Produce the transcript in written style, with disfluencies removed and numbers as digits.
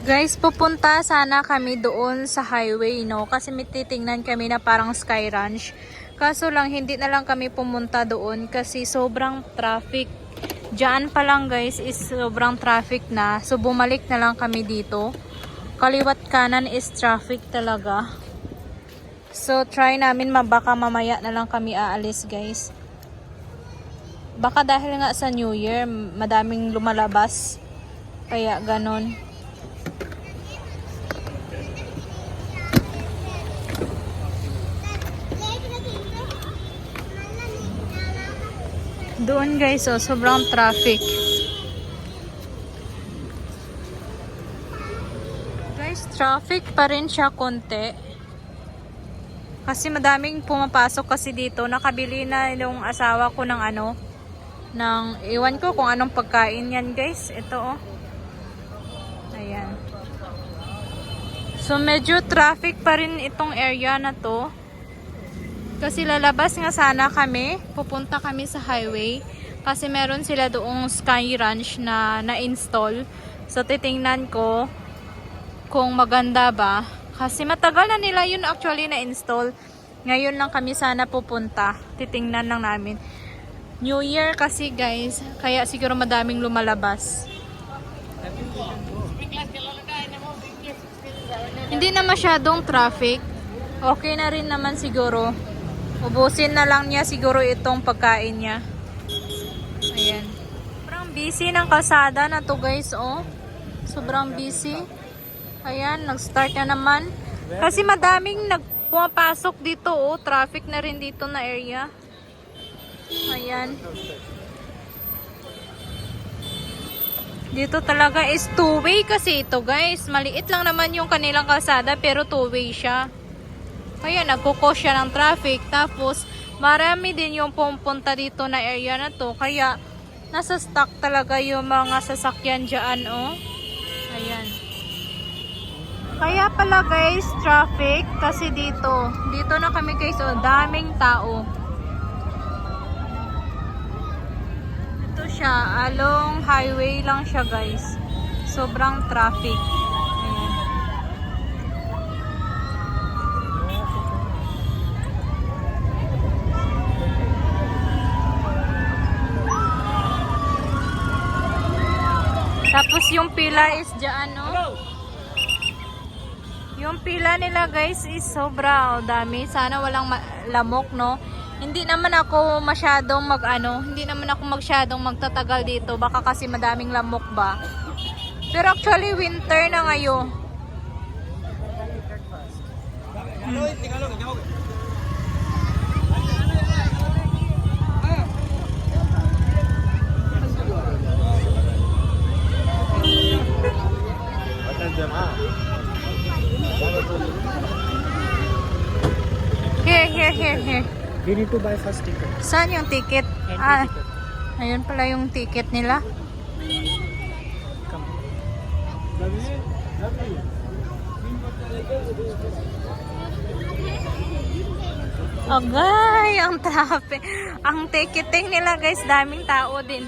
Guys, pupunta sana kami doon sa highway, no? Kasi may titingnan kami na parang Sky Ranch. Kaso lang, hindi na lang kami pumunta doon kasi sobrang traffic. Diyan pa lang guys is sobrang traffic na. So, bumalik na lang kami dito. Kaliwat kanan is traffic talaga. So, try namin baka mamaya na lang kami aalis guys. Baka dahil nga sa New Year, madaming lumalabas. Kaya ganon. Doon guys, oh, sobrang traffic. Guys, traffic pa rin siya konti. Kasi madaming pumapasok kasi dito. Nakabili na yung asawa ko ng iwan ko kung anong pagkain yan guys. Ito oh. Ayan. So medyo traffic pa rin itong area na to. Kasi lalabas nga sana kami, pupunta kami sa highway kasi meron sila doong Sky Ranch na na-install. So titingnan ko kung maganda ba. Kasi matagal na nila yun actually na-install. Ngayon lang kami sana pupunta. Titingnan lang namin. New Year kasi guys, kaya siguro madaming lumalabas. Hindi na masyadong traffic. Okay na rin naman siguro. Ubusin na lang niya siguro itong pagkain niya. Ayan. Sobrang busy ng kalsada na to guys, oh. Sobrang busy. Ayan, nag-start na naman. Kasi madaming pumapasok dito, oh. Traffic na rin dito na area. Ayan. Dito talaga is two-way kasi ito guys. Maliit lang naman yung kanilang kalsada pero two-way siya. Kaya nagkukos siya ng traffic. Tapos marami din yung pumunta dito na area na to. Kaya nasa stuck talaga yung mga sasakyan dyan, oh. Ayan. Kaya pala guys, traffic kasi dito. Dito na kami guys, oh. Daming tao. Ito siya. Along highway lang siya guys. Sobrang traffic. Tapos yung pila is dyan, no? Yung pila nila guys is sobra, oh, dami. Sana walang lamok, no? Hindi naman ako masyadong hindi naman ako masyadong magtatagal dito. Baka kasi madaming lamok ba. Pero actually winter na ngayon. Here. You need to buy first ticket. Saan yung ticket? Ticket. Ayun pala yung ticket nila. Come. Agay, ang traffic. Ang ticketing nila guys, daming tao din.